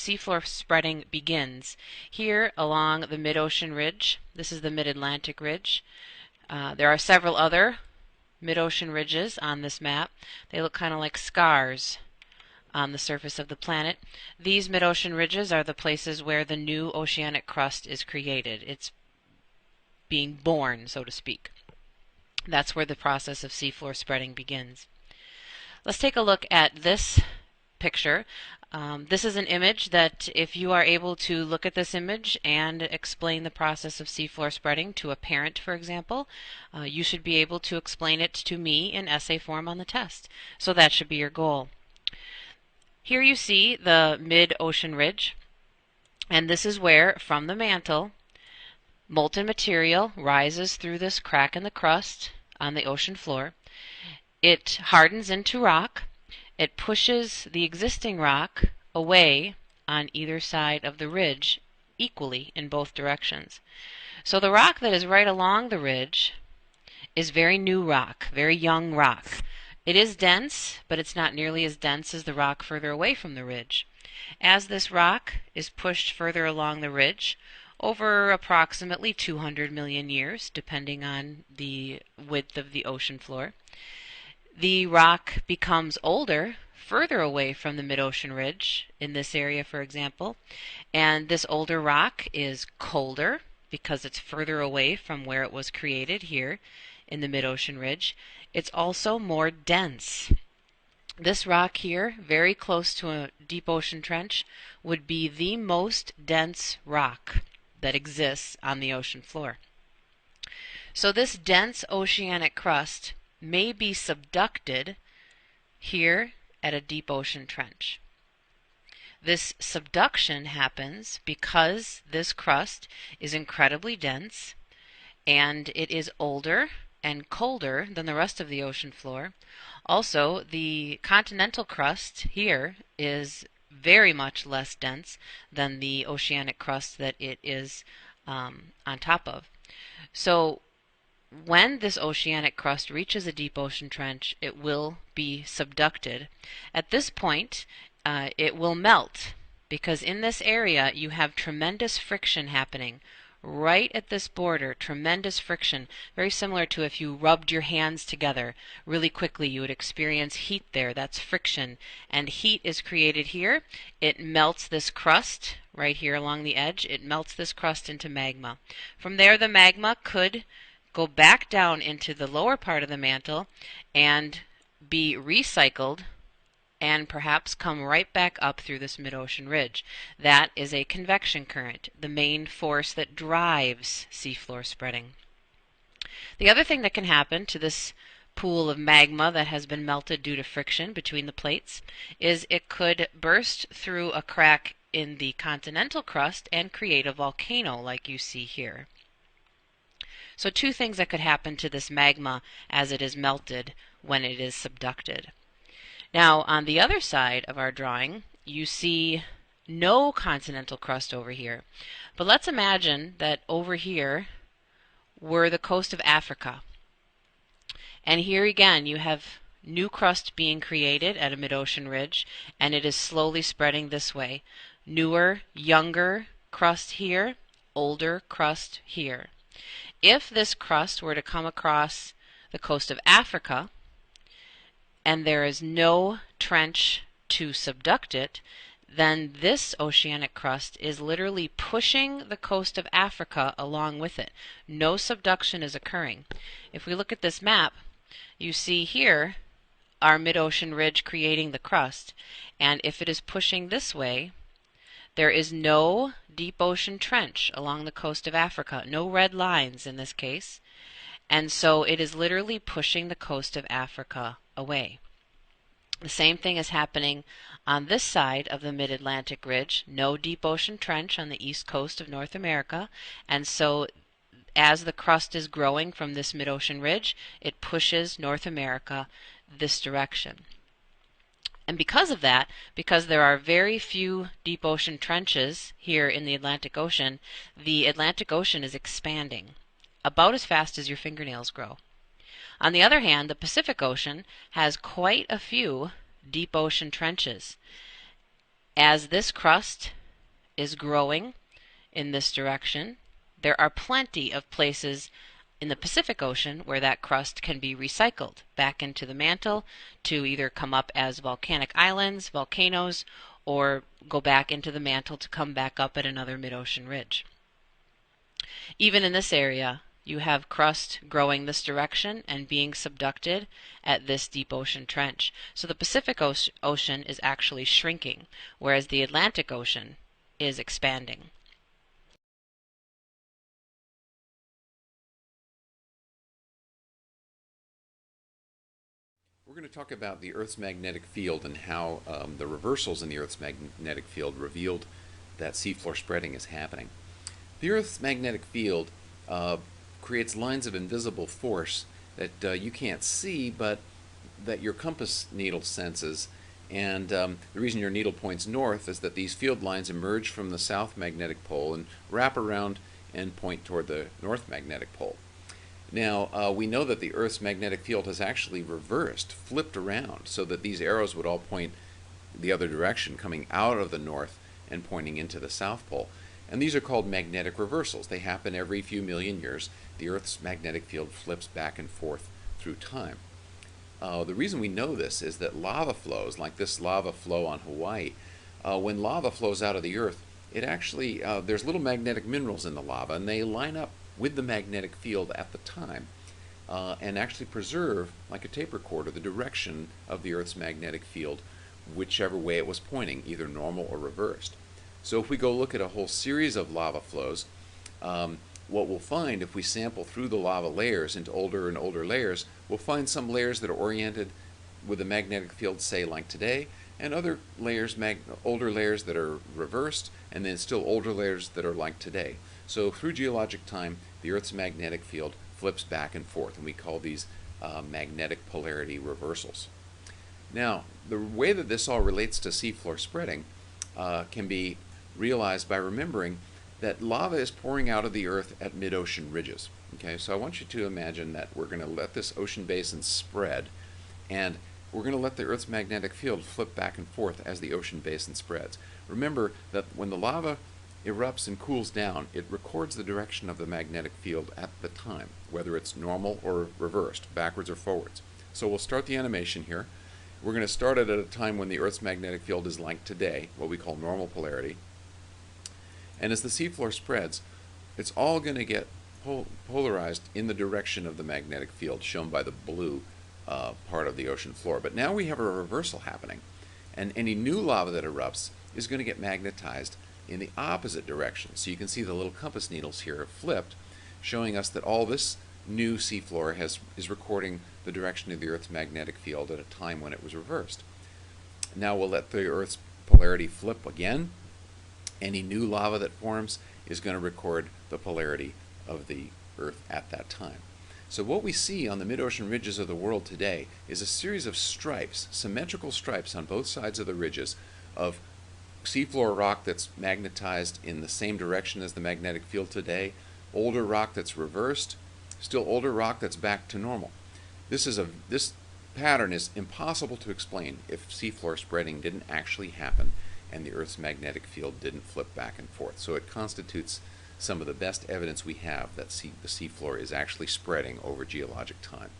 seafloor spreading begins. Here along the mid-ocean ridge, this is the mid-Atlantic ridge. There are several other mid-ocean ridges on this map. They look kind of like scars on the surface of the planet. These mid-ocean ridges are the places where the new oceanic crust is created. It's being born, so to speak. That's where the process of seafloor spreading begins. Let's take a look at this picture. This is an image that if you are able to look at this image and explain the process of seafloor spreading to a parent, for example, you should be able to explain it to me in essay form on the test. So that should be your goal. Here you see the mid-ocean ridge, and this is where, from the mantle, molten material rises through this crack in the crust on the ocean floor. It hardens into rock. It pushes the existing rock away on either side of the ridge equally in both directions. So the rock that is right along the ridge is very new rock, very young rock. It is dense, but it's not nearly as dense as the rock further away from the ridge. As this rock is pushed further along the ridge, over approximately 200 million years, depending on the width of the ocean floor, the rock becomes older, further away from the mid-ocean ridge, in this area for example, and this older rock is colder because it's further away from where it was created here in the mid-ocean ridge. It's also more dense. This rock here, very close to a deep ocean trench, would be the most dense rock that exists on the ocean floor. So this dense oceanic crust may be subducted here at a deep ocean trench. This subduction happens because this crust is incredibly dense and it is older and colder than the rest of the ocean floor. Also, the continental crust here is very much less dense than the oceanic crust that it is on top of. So when this oceanic crust reaches a deep ocean trench, it will be subducted. At this point, it will melt because in this area you have tremendous friction happening. Right at this border, tremendous friction, very similar to if you rubbed your hands together really quickly, you would experience heat there. That's friction, and heat is created here. It melts this crust right here along the edge. It melts this crust into magma. From there, the magma could go back down into the lower part of the mantle and be recycled and perhaps come right back up through this mid-ocean ridge. That is a convection current, the main force that drives seafloor spreading. The other thing that can happen to this pool of magma that has been melted due to friction between the plates is it could burst through a crack in the continental crust and create a volcano like you see here. So two things that could happen to this magma as it is melted when it is subducted. Now, on the other side of our drawing, you see no continental crust over here. But let's imagine that over here were the coast of Africa. And here again, you have new crust being created at a mid-ocean ridge, and it is slowly spreading this way. Newer, younger crust here, older crust here. If this crust were to come across the coast of Africa, and there is no trench to subduct it, then this oceanic crust is literally pushing the coast of Africa along with it. No subduction is occurring. If we look at this map, you see here our mid-ocean ridge creating the crust, and if it is pushing this way, there is no deep ocean trench along the coast of Africa, no red lines in this case, and so it is literally pushing the coast of Africa away. The same thing is happening on this side of the mid-Atlantic ridge, no deep ocean trench on the east coast of North America, and so as the crust is growing from this mid-ocean ridge, it pushes North America this direction. And because of that, because there are very few deep ocean trenches here in the Atlantic Ocean is expanding about as fast as your fingernails grow. On the other hand, the Pacific Ocean has quite a few deep ocean trenches. As this crust is growing in this direction, there are plenty of places in the Pacific Ocean where that crust can be recycled back into the mantle to either come up as volcanic islands, volcanoes, or go back into the mantle to come back up at another mid-ocean ridge. Even in this area, you have crust growing this direction and being subducted at this deep ocean trench. So the Pacific Ocean is actually shrinking, whereas the Atlantic Ocean is expanding. We're going to talk about the Earth's magnetic field and how the reversals in the Earth's magnetic field revealed that seafloor spreading is happening. The Earth's magnetic field creates lines of invisible force that you can't see, but that your compass needle senses. And the reason your needle points north is that these field lines emerge from the south magnetic pole and wrap around and point toward the north magnetic pole. Now, we know that the Earth's magnetic field has actually reversed, flipped around, so that these arrows would all point the other direction, coming out of the north and pointing into the south pole. And these are called magnetic reversals. They happen every few million years. The Earth's magnetic field flips back and forth through time. The reason we know this is that lava flows, like this lava flow on Hawaii, when lava flows out of the Earth, it actually, there's little magnetic minerals in the lava, and they line up with the magnetic field at the time and actually preserve, like a tape recorder, the direction of the Earth's magnetic field, whichever way it was pointing, either normal or reversed. So if we go look at a whole series of lava flows, what we'll find if we sample through the lava layers into older and older layers, we'll find some layers that are oriented with a magnetic field, say like today, and other layers, older layers that are reversed, and then still older layers that are like today. So through geologic time, the Earth's magnetic field flips back and forth, and we call these magnetic polarity reversals. Now, the way that this all relates to seafloor spreading can be realized by remembering that lava is pouring out of the Earth at mid-ocean ridges. Okay, so I want you to imagine that we're going to let this ocean basin spread, and we're going to let the Earth's magnetic field flip back and forth as the ocean basin spreads. Remember that when the lava erupts and cools down, it records the direction of the magnetic field at the time, whether it's normal or reversed, backwards or forwards. So we'll start the animation here. We're going to start it at a time when the Earth's magnetic field is like today, what we call normal polarity. And as the seafloor spreads, it's all going to get polarized in the direction of the magnetic field, shown by the blue part of the ocean floor. But now we have a reversal happening, and any new lava that erupts is going to get magnetized in the opposite direction. So you can see the little compass needles here have flipped, showing us that all this new seafloor is recording the direction of the Earth's magnetic field at a time when it was reversed. Now we'll let the Earth's polarity flip again. Any new lava that forms is going to record the polarity of the Earth at that time. So what we see on the mid-ocean ridges of the world today is a series of stripes, symmetrical stripes on both sides of the ridges of seafloor rock that's magnetized in the same direction as the magnetic field today, older rock that's reversed, still older rock that's back to normal. This pattern is impossible to explain if seafloor spreading didn't actually happen and the Earth's magnetic field didn't flip back and forth. So it constitutes some of the best evidence we have that the seafloor is actually spreading over geologic time.